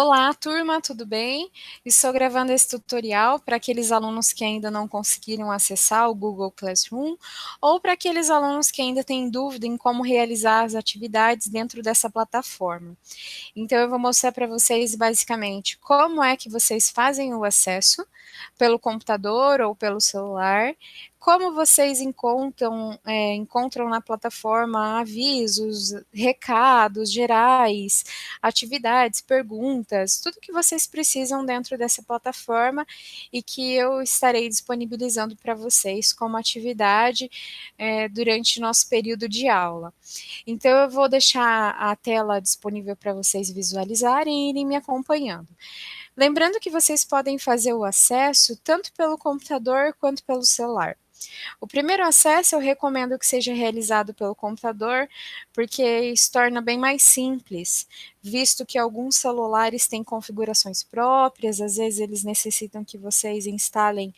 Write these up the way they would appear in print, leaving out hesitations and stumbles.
Olá, turma, tudo bem? Estou gravando esse tutorial para aqueles alunos que ainda não conseguiram acessar o Google Classroom ou para aqueles alunos que ainda têm dúvida em como realizar as atividades dentro dessa plataforma. Então, eu vou mostrar para vocês basicamente como é que vocês fazem o acesso pelo computador ou pelo celular, como vocês encontram na plataforma avisos, recados gerais, atividades, perguntas, tudo que vocês precisam dentro dessa plataforma e que eu estarei disponibilizando para vocês como atividade durante nosso período de aula. Então, eu vou deixar a tela disponível para vocês visualizarem e irem me acompanhando. Lembrando que vocês podem fazer o acesso tanto pelo computador quanto pelo celular. O primeiro acesso eu recomendo que seja realizado pelo computador, porque isso torna bem mais simples, visto que alguns celulares têm configurações próprias, às vezes eles necessitam que vocês instalem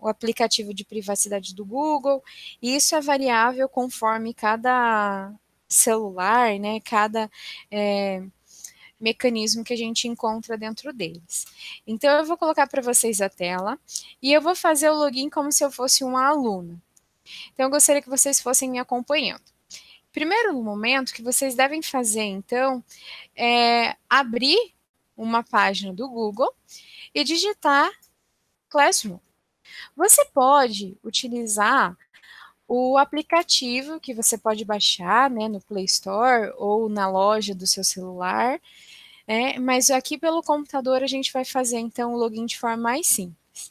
o aplicativo de privacidade do Google, e isso é variável conforme cada celular, né, cada mecanismo que a gente encontra dentro deles. Então, eu vou colocar para vocês a tela e eu vou fazer o login como se eu fosse uma aluna. Então, eu gostaria que vocês fossem me acompanhando. Primeiro momento que vocês devem fazer, então, é abrir uma página do Google e digitar Classroom. Você pode utilizar o aplicativo que você pode baixar, né, no Play Store ou na loja do seu celular, mas aqui pelo computador a gente vai fazer então o login de forma mais simples.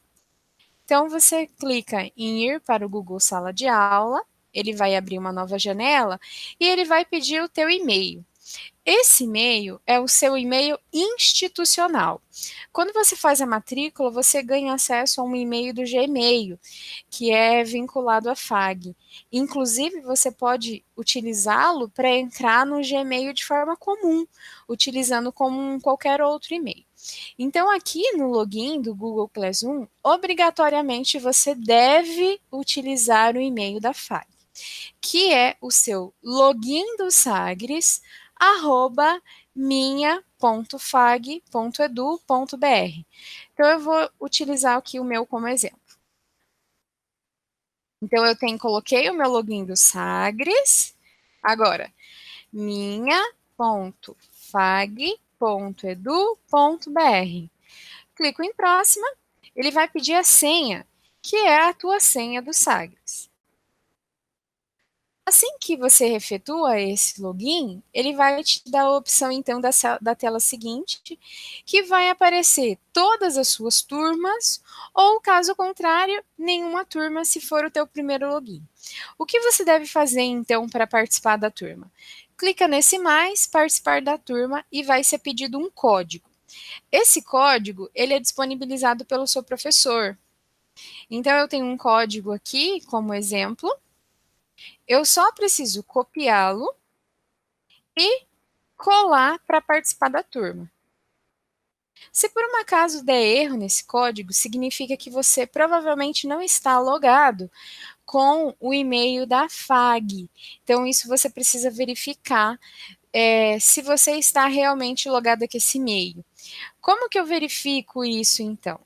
Então você clica em ir para o Google Sala de Aula, ele vai abrir uma nova janela e ele vai pedir o teu e-mail. Esse e-mail é o seu e-mail institucional. Quando você faz a matrícula, você ganha acesso a um e-mail do Gmail, que é vinculado à FAG. Inclusive, você pode utilizá-lo para entrar no Gmail de forma comum, utilizando como qualquer outro e-mail. Então, aqui no login do Google Classroom, obrigatoriamente você deve utilizar o e-mail da FAG, que é o seu login do Sagres, minha.fag.edu.br. Então, eu vou utilizar aqui o meu como exemplo. Então, coloquei o meu login do Sagres. Agora, minha.fag.edu.br. Clico em próxima, ele vai pedir a senha, que é a tua senha do Sagres. Assim que você efetua esse login, ele vai te dar a opção então da tela seguinte, que vai aparecer todas as suas turmas, ou caso contrário, nenhuma turma se for o teu primeiro login. O que você deve fazer então para participar da turma? Clica nesse mais, participar da turma e vai ser pedido um código. Esse código, ele é disponibilizado pelo seu professor. Então eu tenho um código aqui como exemplo. Eu só preciso copiá-lo e colar para participar da turma. Se por um acaso der erro nesse código, significa que você provavelmente não está logado com o e-mail da FAG. Então, isso você precisa verificar se você está realmente logado com esse e-mail. Como que eu verifico isso, então?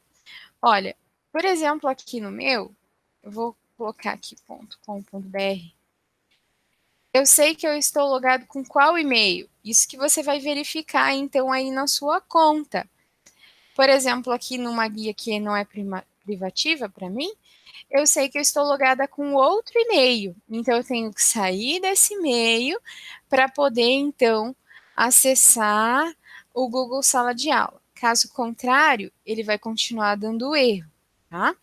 Olha, por exemplo, aqui no meu, eu vou colocar aqui .com.br. Eu sei que eu estou logado com qual e-mail? Isso que você vai verificar, então, aí na sua conta. Por exemplo, aqui numa guia que não é privativa para mim, eu sei que eu estou logada com outro e-mail. Então, eu tenho que sair desse e-mail para poder, então, acessar o Google Sala de Aula. Caso contrário, ele vai continuar dando erro, tá?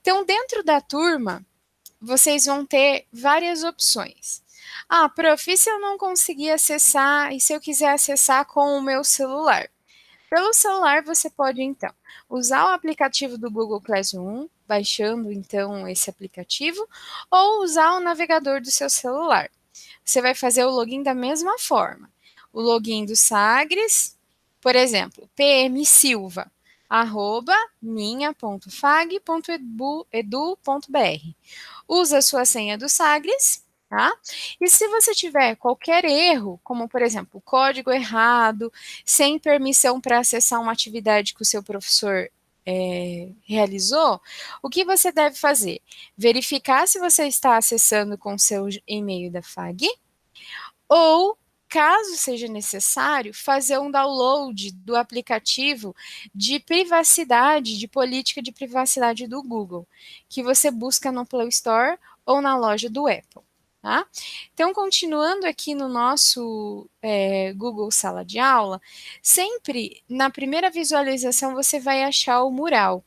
Então, dentro da turma, vocês vão ter várias opções. Ah, prof, e se eu não conseguir acessar, e se eu quiser acessar com o meu celular? Pelo celular, você pode, então, usar o aplicativo do Google Classroom, baixando, então, esse aplicativo, ou usar o navegador do seu celular. Você vai fazer o login da mesma forma. O login do Sagres, por exemplo, pmsilva, minha.fag.edu.br. Usa a sua senha do Sagres tá? E se você tiver qualquer erro, como por exemplo, código errado, sem permissão para acessar uma atividade que o seu professor realizou, o que você deve fazer? Verificar se você está acessando com seu e-mail da FAG, ou, caso seja necessário, fazer um download do aplicativo de privacidade, de política de privacidade do Google, que você busca no Play Store ou na loja do Apple. Tá? Então, continuando aqui no nosso Google Sala de Aula, sempre na primeira visualização você vai achar o mural.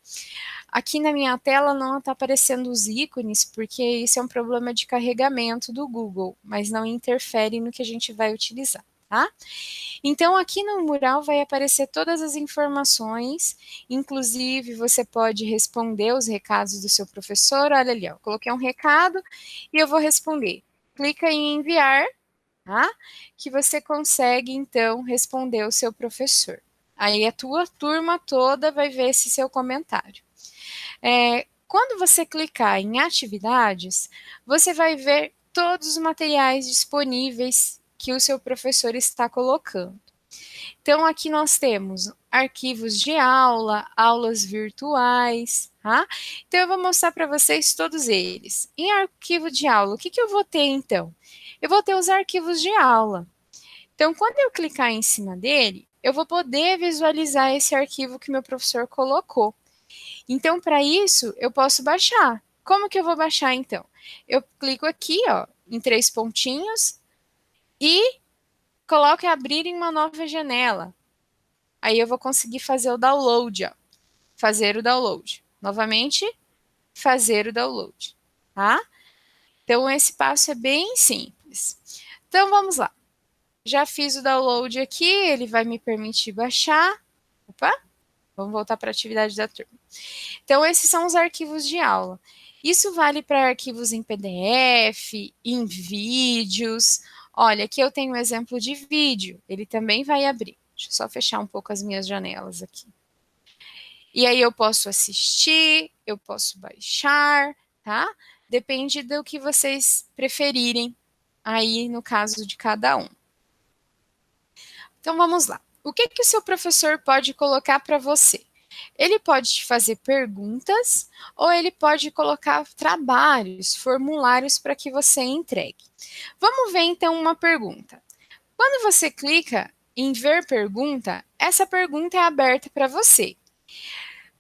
Aqui na minha tela não está aparecendo os ícones, porque isso é um problema de carregamento do Google, mas não interfere no que a gente vai utilizar, tá? Então, aqui no mural vai aparecer todas as informações, inclusive você pode responder os recados do seu professor. Olha ali, ó, coloquei um recado e eu vou responder. Clica em enviar, tá? Que você consegue, então, responder o seu professor. Aí a tua turma toda vai ver esse seu comentário. Quando você clicar em atividades, você vai ver todos os materiais disponíveis que o seu professor está colocando. Então, aqui nós temos arquivos de aula, aulas virtuais, tá? Então, eu vou mostrar para vocês todos eles. Em arquivo de aula, o que eu vou ter, então? Eu vou ter os arquivos de aula. Então, quando eu clicar em cima dele, eu vou poder visualizar esse arquivo que meu professor colocou. Então, para isso, eu posso baixar. Como que eu vou baixar, então? Eu clico aqui, ó, em 3 pontinhos e coloco em abrir em uma nova janela. Aí eu vou conseguir fazer o download, ó. Fazer o download. Novamente, fazer o download, tá? Então, esse passo é bem simples. Então, vamos lá. Já fiz o download aqui, ele vai me permitir baixar. Opa, vamos voltar para a atividade da turma. Então, esses são os arquivos de aula. Isso vale para arquivos em PDF, em vídeos. Olha, aqui eu tenho um exemplo de vídeo, ele também vai abrir. Deixa eu só fechar um pouco as minhas janelas aqui. E aí eu posso assistir, eu posso baixar, tá? Depende do que vocês preferirem aí no caso de cada um. Então vamos lá. O que o seu professor pode colocar para você? Ele pode te fazer perguntas ou ele pode colocar trabalhos, formulários para que você entregue. Vamos ver então uma pergunta. Quando você clica em ver pergunta, essa pergunta é aberta para você.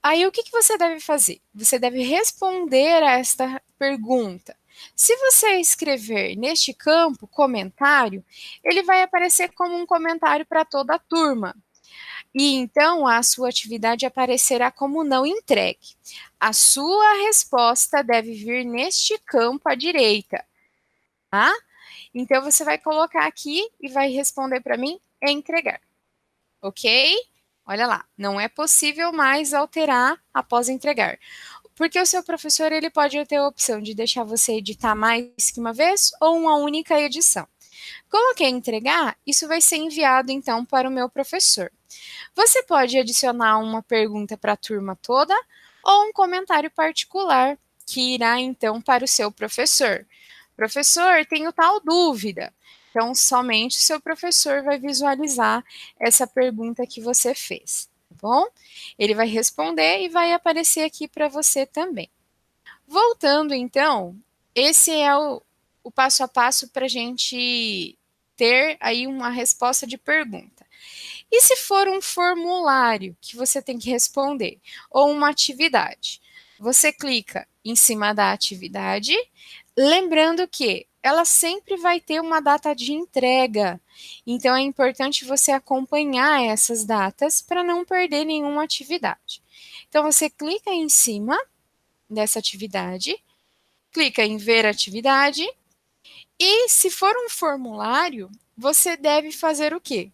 Aí o que você deve fazer? Você deve responder a esta pergunta. Se você escrever neste campo comentário, ele vai aparecer como um comentário para toda a turma. E então a sua atividade aparecerá como não entregue. A sua resposta deve vir neste campo à direita, tá? Então você vai colocar aqui e vai responder para mim entregar, ok? Olha lá, não é possível mais alterar após entregar. Porque o seu professor ele pode ter a opção de deixar você editar mais que uma vez ou uma única edição. Coloquei entregar, isso vai ser enviado então para o meu professor. Você pode adicionar uma pergunta para a turma toda ou um comentário particular que irá então para o seu professor. Professor, tenho tal dúvida. Então, somente o seu professor vai visualizar essa pergunta que você fez, tá bom? Ele vai responder e vai aparecer aqui para você também. Voltando, então, esse é o passo a passo para a gente ter aí uma resposta de pergunta. E se for um formulário que você tem que responder, ou uma atividade? Você clica em cima da atividade, lembrando que ela sempre vai ter uma data de entrega. Então é importante você acompanhar essas datas para não perder nenhuma atividade. Então você clica em cima dessa atividade, clica em ver atividade, e se for um formulário, você deve fazer o quê?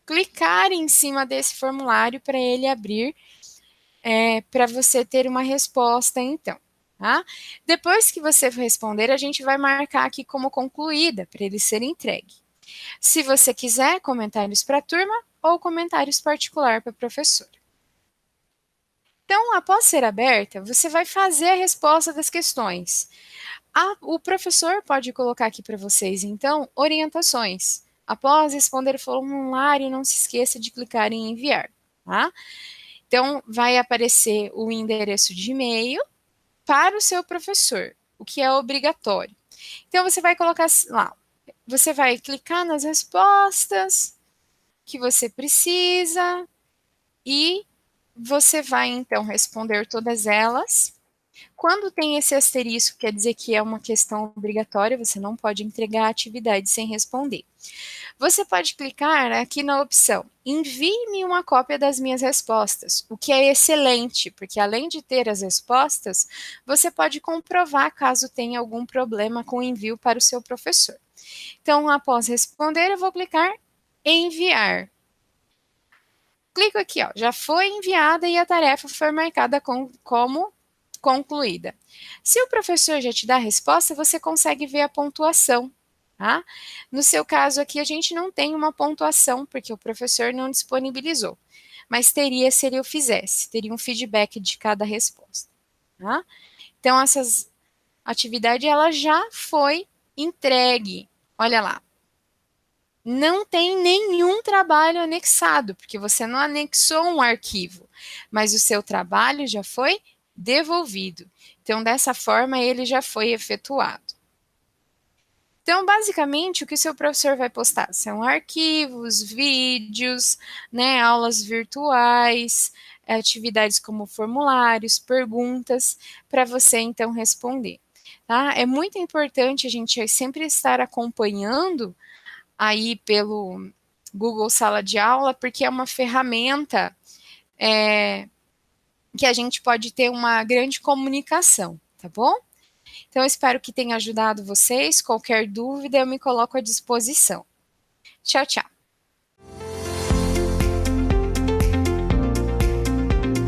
Clicar em cima desse formulário para ele abrir, para você ter uma resposta, então. Tá? Depois que você responder, a gente vai marcar aqui como concluída, para ele ser entregue. Se você quiser, comentários para a turma ou comentários particular para o professor. Então, após ser aberta, você vai fazer a resposta das questões. O professor pode colocar aqui para vocês, então, orientações. Após responder o formulário, não se esqueça de clicar em enviar, tá? Então, vai aparecer o endereço de e-mail para o seu professor, o que é obrigatório. Então, você vai colocar lá, você vai clicar nas respostas que você precisa e você vai, então, responder todas elas. Quando tem esse asterisco, quer dizer que é uma questão obrigatória, você não pode entregar a atividade sem responder. Você pode clicar aqui na opção envie-me uma cópia das minhas respostas, o que é excelente, porque além de ter as respostas, você pode comprovar caso tenha algum problema com o envio para o seu professor. Então, após responder, eu vou clicar em enviar. Clico aqui, ó, já foi enviada e a tarefa foi marcada como concluída. Se o professor já te dá a resposta, você consegue ver a pontuação, tá? No seu caso aqui, a gente não tem uma pontuação, porque o professor não disponibilizou, mas teria se ele o fizesse, teria um feedback de cada resposta, tá? Então, essas atividade ela já foi entregue. Olha lá, não tem nenhum trabalho anexado, porque você não anexou um arquivo, mas o seu trabalho já foi devolvido. Então, dessa forma, ele já foi efetuado. Então, basicamente, o que o seu professor vai postar são arquivos, vídeos, né, aulas virtuais, atividades como formulários, perguntas, para você, então, responder. Tá? É muito importante a gente sempre estar acompanhando aí pelo Google Sala de Aula, porque é uma ferramenta que a gente pode ter uma grande comunicação, tá bom? Então, eu espero que tenha ajudado vocês. Qualquer dúvida, eu me coloco à disposição. Tchau, tchau.